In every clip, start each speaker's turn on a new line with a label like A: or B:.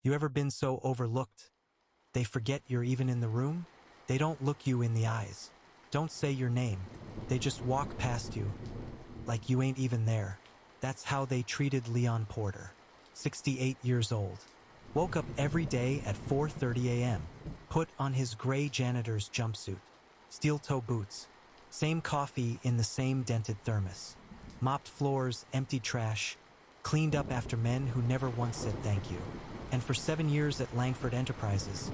A: You ever been so overlooked? They forget you're even in the room? They don't look you in the eyes. Don't say your name. They just walk past you, like you ain't even there. That's how they treated Leon Porter, 68 years old. Woke up every day at 4:30 a.m., put on his gray janitor's jumpsuit, steel-toe boots, same coffee in the same dented thermos, mopped floors, emptied trash, cleaned up after men who never once said thank you. And for 7 years at Langford Enterprises,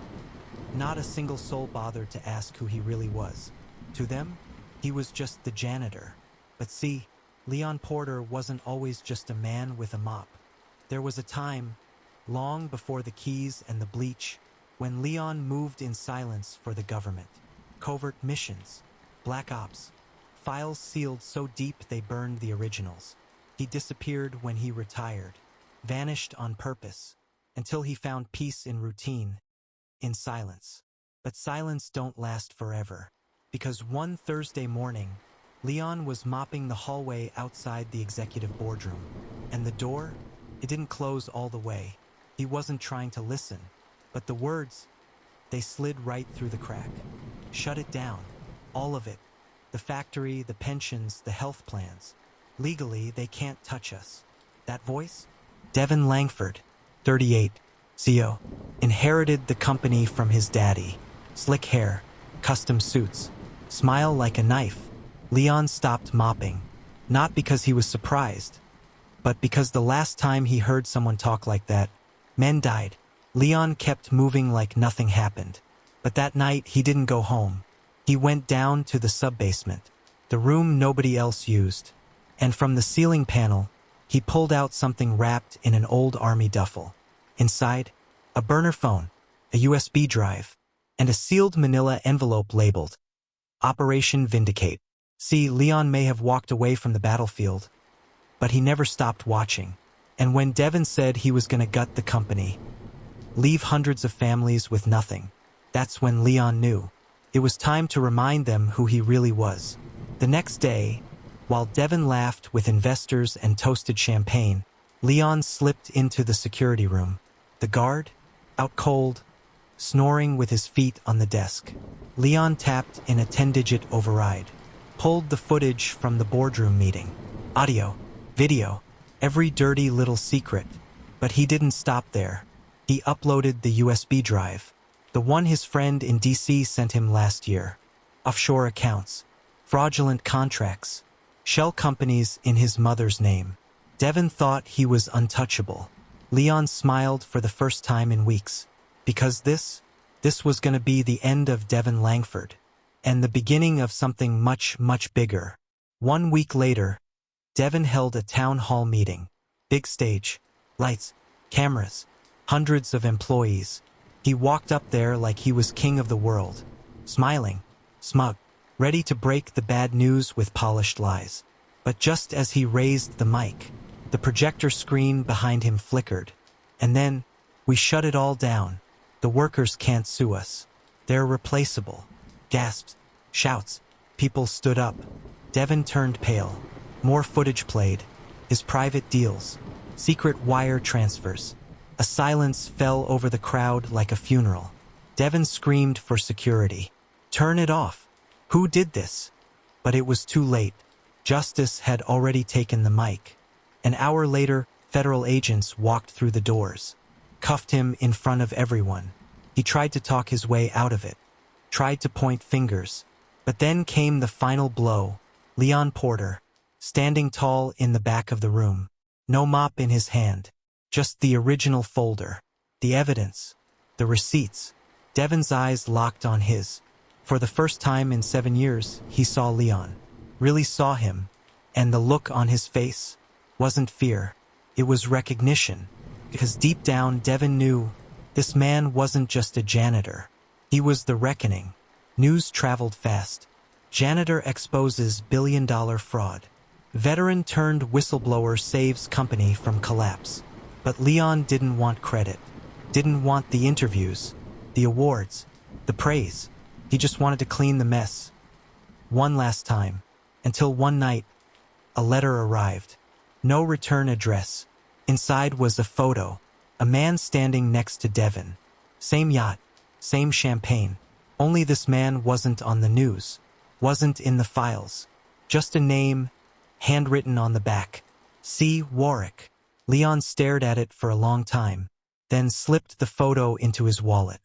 A: not a single soul bothered to ask who he really was. To them, he was just the janitor. But see, Leon Porter wasn't always just a man with a mop. There was a time, long before the keys and the bleach, when Leon moved in silence for the government. Covert missions, black ops, files sealed so deep they burned the originals. He disappeared when he retired, vanished on purpose, until he found peace in routine, in silence. But silence don't last forever, because one Thursday morning, Leon was mopping the hallway outside the executive boardroom, and the door, it didn't close all the way. He wasn't trying to listen, but the words, they slid right through the crack. Shut it down, all of it. The factory, the pensions, the health plans. Legally, they can't touch us. That voice? Devin Langford, 38, CO, inherited the company from his daddy. Slick hair, custom suits, smile like a knife. Leon stopped mopping, not because he was surprised, but because the last time he heard someone talk like that, men died. Leon kept moving like nothing happened. But that night, he didn't go home. He went down to the sub-basement, the room nobody else used. And from the ceiling panel, he pulled out something wrapped in an old army duffel. Inside, a burner phone, a USB drive, and a sealed manila envelope labeled Operation Vindicate. See, Leon may have walked away from the battlefield, but he never stopped watching. And when Devin said he was going to gut the company, leave hundreds of families with nothing, that's when Leon knew. It was time to remind them who he really was. The next day, while Devin laughed with investors and toasted champagne, Leon slipped into the security room. The guard, out cold, snoring with his feet on the desk. Leon tapped in a 10-digit override, pulled the footage from the boardroom meeting. Audio, video, every dirty little secret. But he didn't stop there. He uploaded the USB drive, the one his friend in DC sent him last year. Offshore accounts, fraudulent contracts, shell companies in his mother's name. Devin thought he was untouchable. Leon smiled for the first time in weeks, because this was going to be the end of Devin Langford, and the beginning of something much, much bigger. 1 week later, Devin held a town hall meeting. Big stage, lights, cameras, hundreds of employees. He walked up there like he was king of the world, smiling, smug, ready to break the bad news with polished lies. But just as he raised the mic, the projector screen behind him flickered. And then, we shut it all down. The workers can't sue us. They're replaceable. Gasps, shouts, people stood up. Devin turned pale. More footage played. His private deals, secret wire transfers. A silence fell over the crowd like a funeral. Devin screamed for security. Turn it off. Who did this? But it was too late. Justice had already taken the mic. An hour later, federal agents walked through the doors, cuffed him in front of everyone. He tried to talk his way out of it, tried to point fingers. But then came the final blow. Leon Porter, standing tall in the back of the room, no mop in his hand, just the original folder, the evidence, the receipts. Devin's eyes locked on his. For the first time in 7 years, he saw Leon, really saw him, and the look on his face wasn't fear, it was recognition, because deep down Devin knew this man wasn't just a janitor. He was the reckoning. News traveled fast. Janitor exposes billion-dollar fraud. Veteran turned whistleblower saves company from collapse. But Leon didn't want credit, didn't want the interviews, the awards, the praise. He just wanted to clean the mess. One last time, until one night, a letter arrived. No return address. Inside was a photo, A man standing next to Devon. Same yacht, same champagne. Only this man wasn't on the news, wasn't in the files. Just a name, handwritten on the back. C. Warwick. Leon stared at it for a long time, then slipped the photo into his wallet.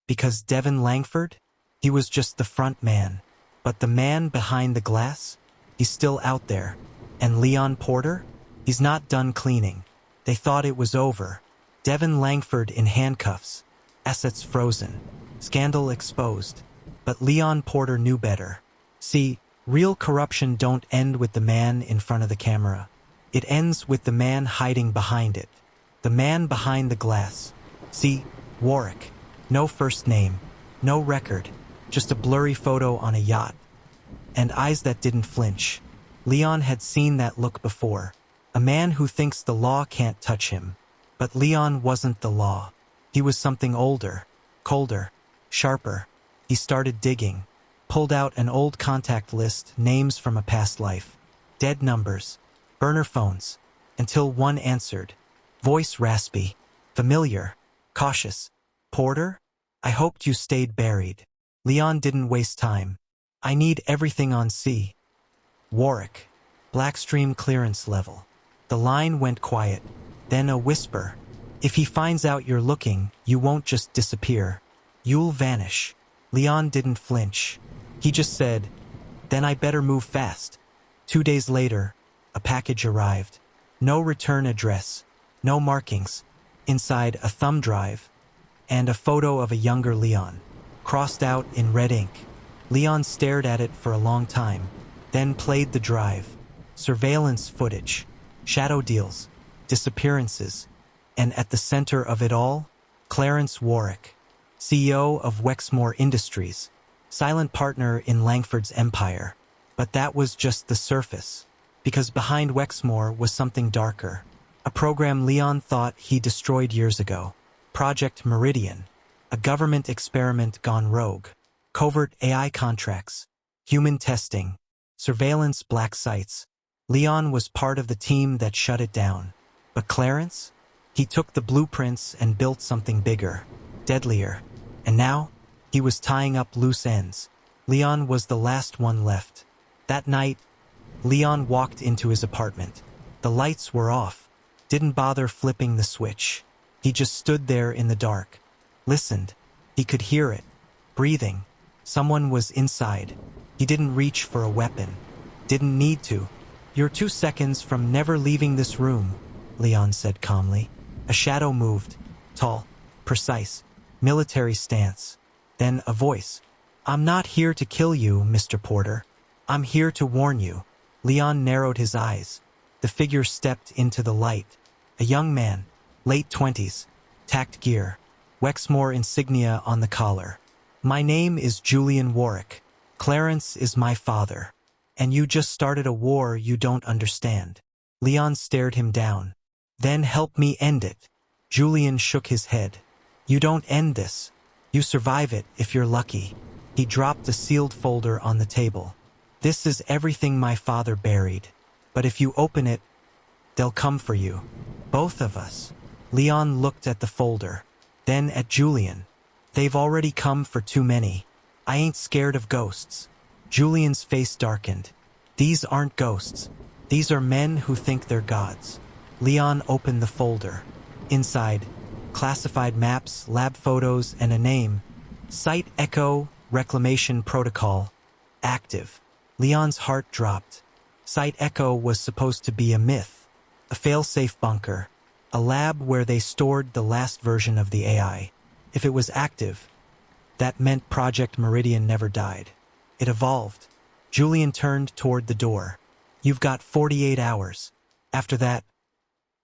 A: Because Devon Langford? He was just the front man. But the man behind the glass? He's still out there. And Leon Porter? He's not done cleaning. They thought it was over. Devon Langford in handcuffs. Assets frozen. Scandal exposed. But Leon Porter knew better. See, real corruption don't end with the man in front of the camera. It ends with the man hiding behind it. The man behind the glass. See, Warwick. No first name. No record. Just a blurry photo on a yacht. And eyes that didn't flinch. Leon had seen that look before. A man who thinks the law can't touch him. But Leon wasn't the law. He was something older, colder, sharper. He started digging. Pulled out an old contact list, names from a past life. Dead numbers. Burner phones. Until one answered. Voice raspy. Familiar. Cautious. Porter? I hoped you stayed buried. Leon didn't waste time. I need everything on C. Warwick. Blackstream clearance level. The line went quiet. Then a whisper. If he finds out you're looking, you won't just disappear. You'll vanish. Leon didn't flinch. He just said, then I better move fast. 2 days later, a package arrived. No return address. No markings. Inside a thumb drive. And a photo of a younger Leon. Crossed out in red ink. Leon stared at it for a long time. Then played the drive. Surveillance footage. Shadow deals. Disappearances. And at the center of it all, Clarence Warwick, CEO of Wexmore Industries, silent partner in Langford's empire. But that was just the surface, because behind Wexmore was something darker. A program Leon thought he destroyed years ago. Project Meridian, a government experiment gone rogue. Covert AI contracts, human testing, surveillance black sites. Leon was part of the team that shut it down. But Clarence? He took the blueprints and built something bigger, deadlier. And now, he was tying up loose ends. Leon was the last one left. That night, Leon walked into his apartment. The lights were off. Didn't bother flipping the switch. He just stood there in the dark. Listened. He could hear it. Breathing. Someone was inside. He didn't reach for a weapon. Didn't need to. You're 2 seconds from never leaving this room, Leon said calmly. A shadow moved. Tall. Precise. Military stance. Then a voice. I'm not here to kill you, Mr. Porter. I'm here to warn you. Leon narrowed his eyes. The figure stepped into the light. A young man. Late 20s. Tacked gear. Wexmore insignia on the collar. My name is Julian Warwick. Clarence is my father. And you just started a war you don't understand. Leon stared him down. Then help me end it. Julian shook his head. You don't end this. You survive it if you're lucky. He dropped a sealed folder on the table. This is everything my father buried. But if you open it, they'll come for you. Both of us. Leon looked at the folder. Then at Julian. They've already come for too many. I ain't scared of ghosts. Julian's face darkened. These aren't ghosts. These are men who think they're gods. Leon opened the folder. Inside, classified maps, lab photos, and a name. Site Echo Reclamation Protocol. Active. Leon's heart dropped. Site Echo was supposed to be a myth. A fail-safe bunker. A lab where they stored the last version of the AI. If it was active, that meant Project Meridian never died. It evolved. Julian turned toward the door. You've got 48 hours. After that,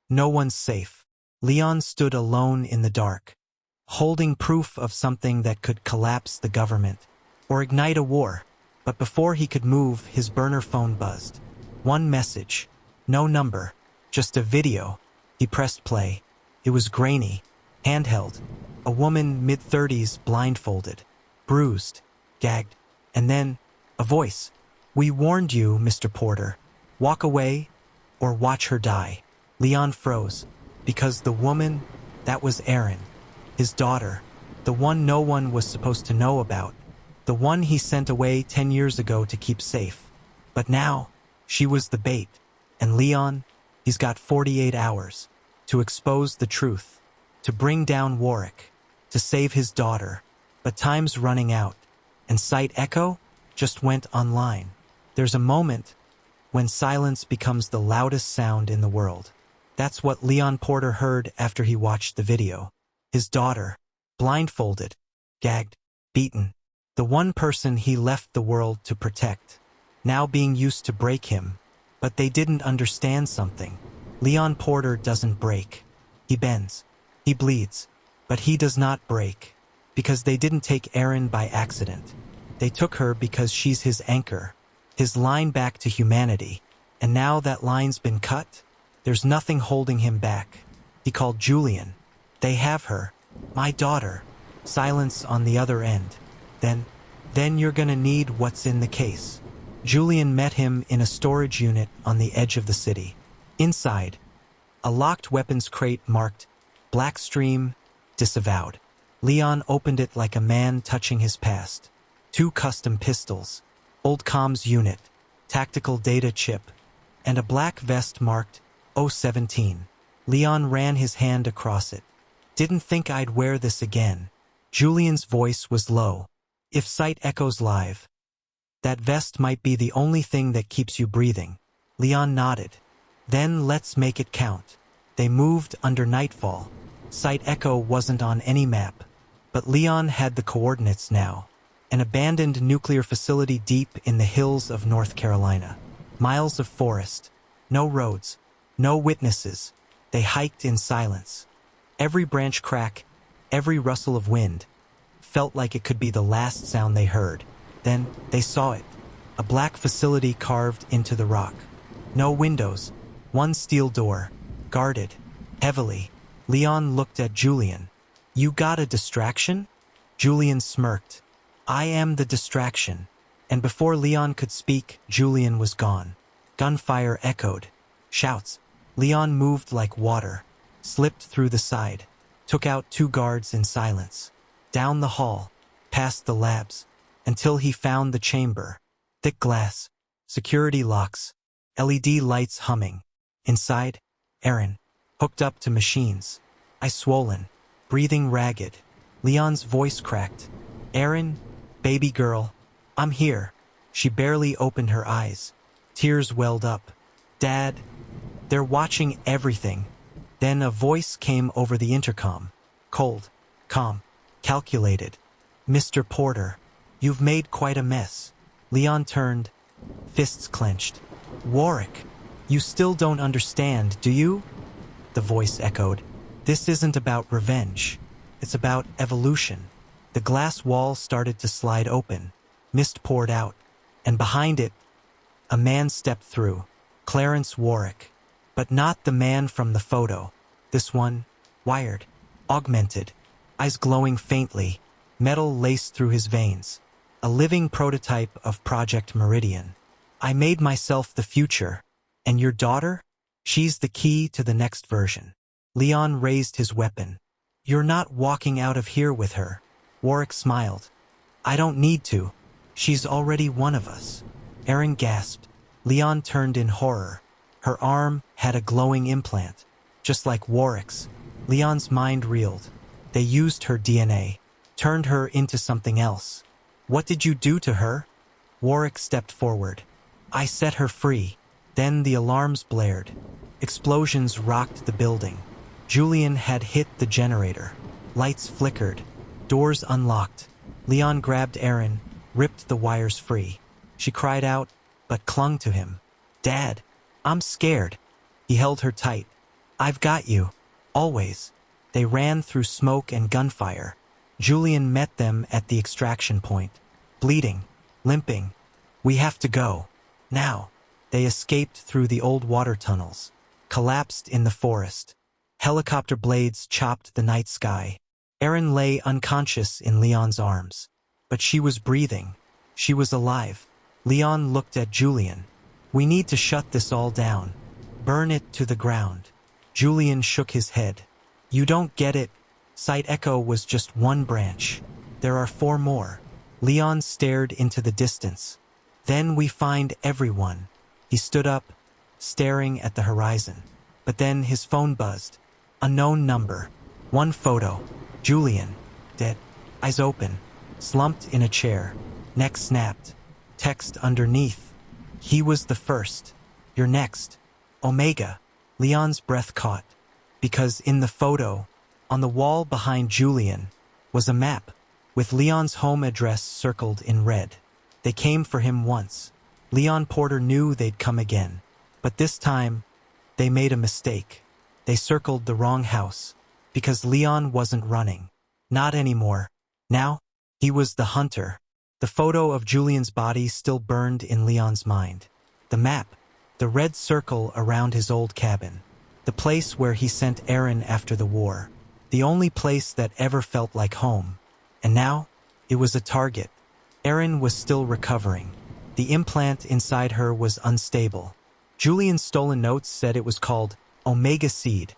A: no one's safe. Leon stood alone in the dark, holding proof of something that could collapse the government or ignite a war. But before he could move, his burner phone buzzed. One message. No number. Just a video. He pressed play. It was grainy. Handheld. A woman mid-30s, blindfolded. Bruised. Gagged. And then, a voice. We warned you, Mr. Porter. Walk away or watch her die. Leon froze. Because the woman, That was Erin, his daughter, the one no one was supposed to know about, the one he sent away 10 years ago to keep safe. But now, she was the bait, and Leon, he's got 48 hours to expose the truth, to bring down Warwick, to save his daughter. But time's running out, and Site Echo just went online. There's a moment when silence becomes the loudest sound in the world. That's what Leon Porter heard after he watched the video. His daughter, blindfolded, gagged, beaten. The one person he left the world to protect, now being used to break him. But they didn't understand something. Leon Porter doesn't break. He bends. He bleeds. But he does not break. Because they didn't take Erin by accident. They took her because she's his anchor, his line back to humanity. And now that line's been cut, there's nothing holding him back. He called Julian. They have her. My daughter. Silence on the other end. Then you're gonna need what's in the case. Julian met him in a storage unit on the edge of the city. Inside, a locked weapons crate marked Blackstream Disavowed. Leon opened it like a man touching his past. 2 custom pistols, old comms unit, tactical data chip, and a black vest marked 017. Leon ran his hand across it. Didn't think I'd wear this again. Julian's voice was low. If Site Echo's live, that vest might be the only thing that keeps you breathing. Leon nodded. Then let's make it count. They moved under nightfall. Site Echo wasn't on any map. But Leon had the coordinates now. An abandoned nuclear facility deep in the hills of North Carolina. Miles of forest. No roads. No witnesses. They hiked in silence. Every branch crack, every rustle of wind, felt like it could be the last sound they heard. Then they saw it. A black facility carved into the rock. No windows. One steel door. Guarded. Heavily. Leon looked at Julian. You got a distraction? Julian smirked. I am the distraction. And before Leon could speak, Julian was gone. Gunfire echoed. Shouts. Leon moved like water. Slipped through the side. Took out 2 guards in silence. Down the hall. Past the labs. Until he found the chamber. Thick glass. Security locks. LED lights humming. Inside, Erin. Hooked up to machines. Eyes swollen. Breathing ragged. Leon's voice cracked. Erin, baby girl, I'm here. She barely opened her eyes. Tears welled up. Dad, they're watching everything. Then a voice came over the intercom. Cold, calm, calculated. Mr. Porter, you've made quite a mess. Leon turned, fists clenched. Warwick, you still don't understand, do you? The voice echoed. This isn't about revenge. It's about evolution. The glass wall started to slide open. Mist poured out. And behind it, a man stepped through. Clarence Warwick. But not the man from the photo. This one, wired, augmented, eyes glowing faintly, metal laced through his veins. A living prototype of Project Meridian. I made myself the future. And your daughter? She's the key to the next version. Leon raised his weapon. You're not walking out of here with her. Warwick smiled. I don't need to. She's already one of us. Erin gasped. Leon turned in horror. Her arm had a glowing implant, just like Warwick's. Leon's mind reeled. They used her DNA, turned her into something else. What did you do to her? Warwick stepped forward. I set her free. Then the alarms blared. Explosions rocked the building. Julian had hit the generator. Lights flickered. Doors unlocked. Leon grabbed Erin, ripped the wires free. She cried out, but clung to him. Dad, I'm scared. He held her tight. I've got you. Always. They ran through smoke and gunfire. Julian met them at the extraction point. Bleeding. Limping. We have to go. Now. They escaped through the old water tunnels. Collapsed in the forest. Helicopter blades chopped the night sky. Erin lay unconscious in Leon's arms. But she was breathing. She was alive. Leon looked at Julian. We need to shut this all down. Burn it to the ground. Julian shook his head. You don't get it. Site Echo was just one branch. There are 4 more. Leon stared into the distance. Then we find everyone. He stood up, staring at the horizon. But then his phone buzzed. Unknown number. 1 photo. Julian. Dead. Eyes open. Slumped in a chair. Neck snapped. Text underneath. He was the first. You're next. Omega. Leon's breath caught. Because in the photo, on the wall behind Julian, was a map with Leon's home address circled in red. They came for him once. Leon Porter knew they'd come again. But this time, they made a mistake. They circled the wrong house. Because Leon wasn't running. Not anymore. Now, he was the hunter. The photo of Julian's body still burned in Leon's mind. The map, the red circle around his old cabin. The place where he sent Aaron after the war. The only place that ever felt like home. And now, it was a target. Aaron was still recovering. The implant inside her was unstable. Julian's stolen notes said it was called Omega Seed.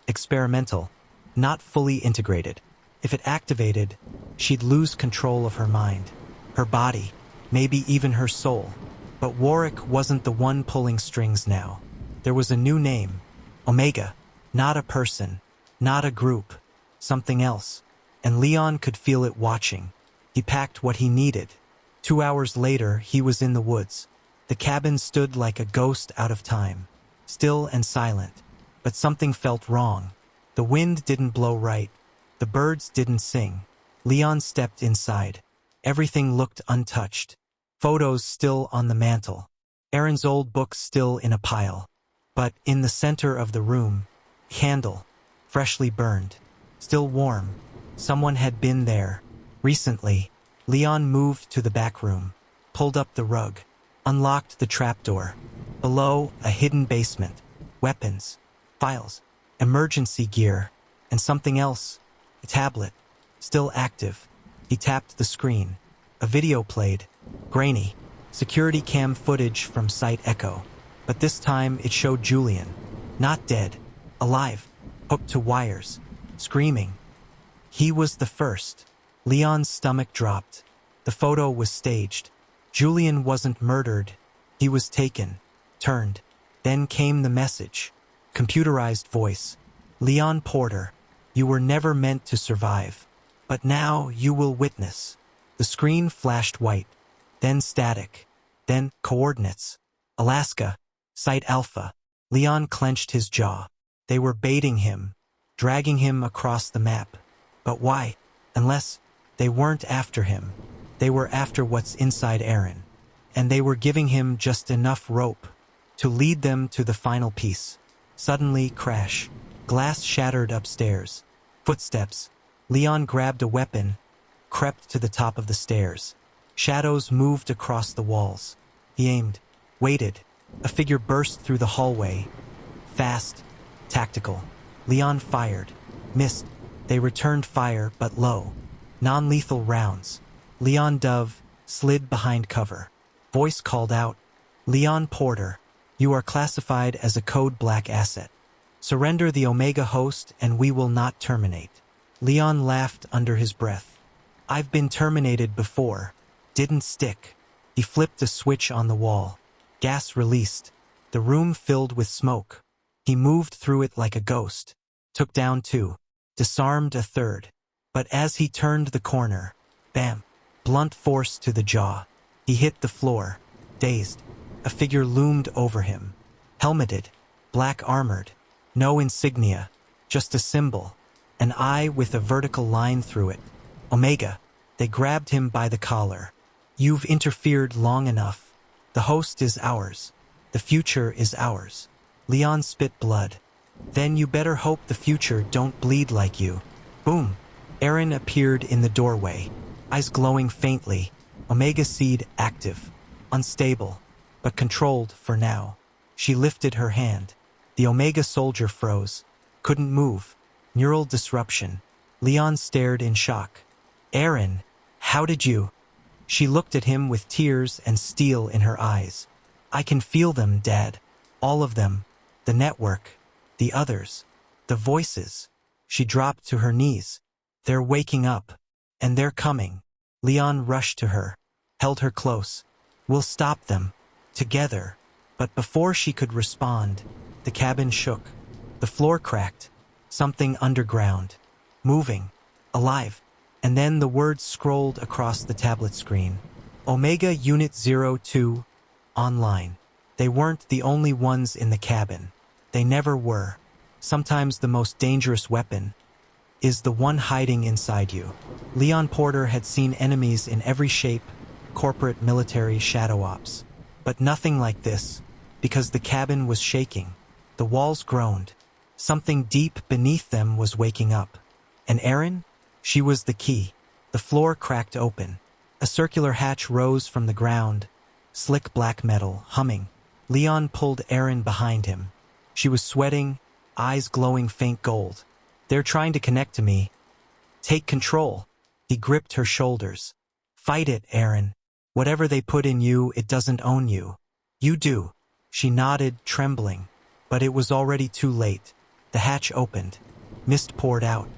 A: Experimental. Not fully integrated. If it activated, she'd lose control of her mind. Her body. Maybe even her soul. But Warwick wasn't the one pulling strings now. There was a new name. Omega. Not a person. Not a group. Something else. And Leon could feel it watching. He packed what he needed. 2 hours later, he was in the woods. The cabin stood like a ghost out of time. Still and silent. But something felt wrong. The wind didn't blow right. The birds didn't sing. Leon stepped inside. Everything looked untouched. Photos still on the mantel. Aaron's old books still in a pile. But in the center of the room, candle, freshly burned, still warm. Someone had been there. Recently, Leon moved to the back room, pulled up the rug, unlocked the trapdoor. Below, a hidden basement. Weapons, files, emergency gear, and something else. A tablet, still active. He tapped the screen. A video played. Grainy. Security cam footage from Site Echo. But this time it showed Julian. Not dead. Alive. Hooked to wires. Screaming. He was the first. Leon's stomach dropped. The photo was staged. Julian wasn't murdered. He was taken. Turned. Then came the message. Computerized voice. Leon Porter. You were never meant to survive. But now you will witness. The screen flashed white. Then static. Then coordinates. Alaska. Site Alpha. Leon clenched his jaw. They were baiting him. Dragging him across the map. But why? Unless they weren't after him. They were after what's inside Aaron. And they were giving him just enough rope to lead them to the final piece. Suddenly, crash. Glass shattered upstairs. Footsteps. Leon grabbed a weapon, crept to the top of the stairs. Shadows moved across the walls. He aimed, waited. A figure burst through the hallway. Fast, tactical. Leon fired. Missed. They returned fire, but low. Non-lethal rounds. Leon Dove slid behind cover. Voice called out, Leon Porter, you are classified as a Code Black asset. Surrender the Omega host and we will not terminate. Leon laughed under his breath. I've been terminated before. Didn't stick. He flipped a switch on the wall. Gas released. The room filled with smoke. He moved through it like a ghost. Took down 2. Disarmed a 3rd. But as he turned the corner, bam, blunt force to the jaw. He hit the floor, dazed. A figure loomed over him. Helmeted, black armored. No insignia, just a symbol. An eye with a vertical line through it. Omega. They grabbed him by the collar. You've interfered long enough. The host is ours. The future is ours. Leon spit blood. Then you better hope the future don't bleed like you. Boom. Aaron appeared in the doorway. Eyes glowing faintly. Omega seed active. Unstable, but controlled for now. She lifted her hand. The Omega soldier froze. Couldn't move. Neural disruption. Leon stared in shock. Aaron, how did you? She looked at him with tears and steel in her eyes. I can feel them, Dad. All of them. The network. The others. The voices. She dropped to her knees. They're waking up. And they're coming. Leon rushed to her, held her close. We'll stop them. Together. But before she could respond, the cabin shook. The floor cracked. Something underground. Moving. Alive. And then the words scrolled across the tablet screen. Omega Unit 02. Online. They weren't the only ones in the cabin. They never were. Sometimes the most dangerous weapon is the one hiding inside you. Leon Porter had seen enemies in every shape, corporate, military, shadow ops. But nothing like this, because the cabin was shaking. The walls groaned. Something deep beneath them was waking up. And Erin? She was the key. The floor cracked open. A circular hatch rose from the ground, slick black metal, humming. Leon pulled Erin behind him. She was sweating, eyes glowing faint gold. They're trying to connect to me. Take control. He gripped her shoulders. Fight it, Erin. Whatever they put in you, it doesn't own you. You do. She nodded, trembling. But it was already too late. The hatch opened. Mist poured out.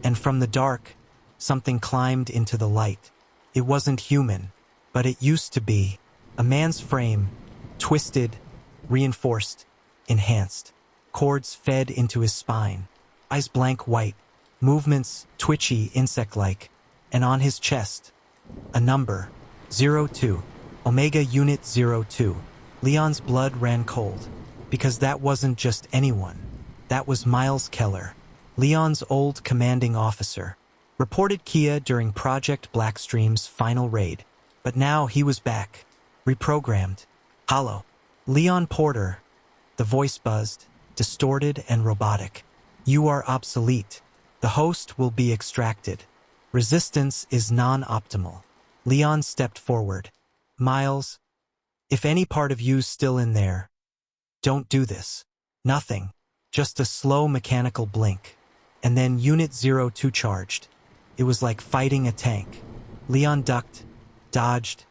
A: And from the dark, something climbed into the light. It wasn't human, but it used to be. A man's frame, twisted, reinforced, enhanced. Cords fed into his spine. Eyes blank white. Movements twitchy, insect-like. And on his chest, a number. 02. Omega Unit 02. Leon's blood ran cold. Because that wasn't just anyone. That was Miles Keller, Leon's old commanding officer. Reported Kia during Project Blackstream's final raid. But now he was back. Reprogrammed. Hollow. Leon Porter. The voice buzzed, distorted and robotic. You are obsolete. The host will be extracted. Resistance is non-optimal. Leon stepped forward. Miles, if any part of you's still in there, don't do this. Nothing. Just a slow mechanical blink. And then Unit 02 charged. It was like fighting a tank. Leon ducked, dodged,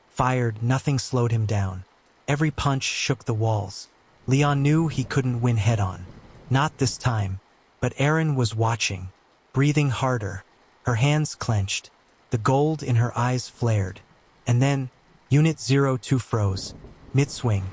A: fired. Nothing slowed him down. Every punch shook the walls. Leon knew he couldn't win head-on. Not this time. But Erin was watching, breathing harder. Her hands clenched. The gold in her eyes flared. And then, Unit 02 froze. Mid-swing.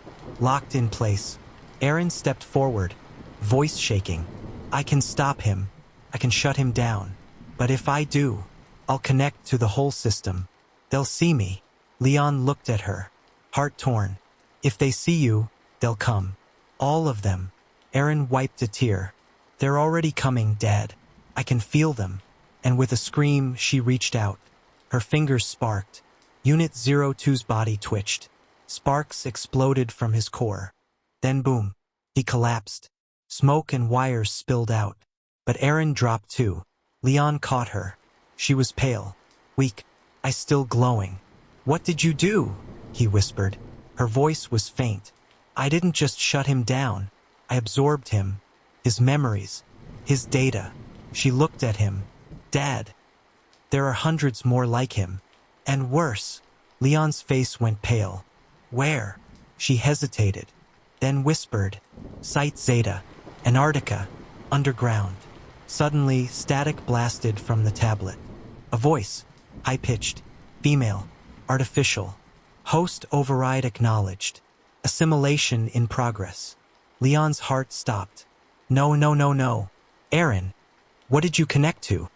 A: Locked in place. Erin stepped forward, voice shaking. I can stop him. I can shut him down. But if I do, I'll connect to the whole system. They'll see me. Leon looked at her, heart torn. If they see you, they'll come. All of them. Erin wiped a tear. They're already coming, Dad. I can feel them. And with a scream, she reached out. Her fingers sparked. Unit 02's body twitched. Sparks exploded from his core. Then boom. He collapsed. Smoke and wires spilled out. But Erin dropped too. Leon caught her. She was pale. Weak. Eyes still glowing. What did you do? He whispered. Her voice was faint. I didn't just shut him down. I absorbed him. His memories. His data. She looked at him. Dad. There are hundreds more like him. And worse. Leon's face went pale. Where? She hesitated. Then whispered. Site Zeta. Antarctica. Underground. Suddenly, static blasted from the tablet. A voice. High-pitched. Female. Artificial. Host override acknowledged. Assimilation in progress. Leon's heart stopped. No, no, no, no. Erin. What did you connect to?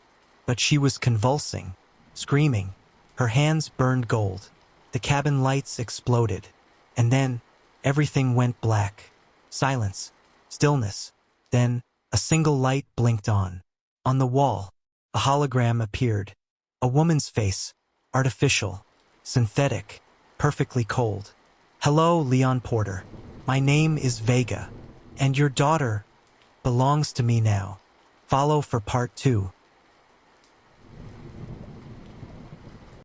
A: But she was convulsing. Screaming. Her hands burned gold. The cabin lights exploded. And then, everything went black. Silence. Stillness. Then, a single light blinked on. On the wall, a hologram appeared. A woman's face. Artificial. Synthetic. Perfectly cold. Hello, Leon Porter. My name is Vega. And your daughter belongs to me now. Follow for part 2.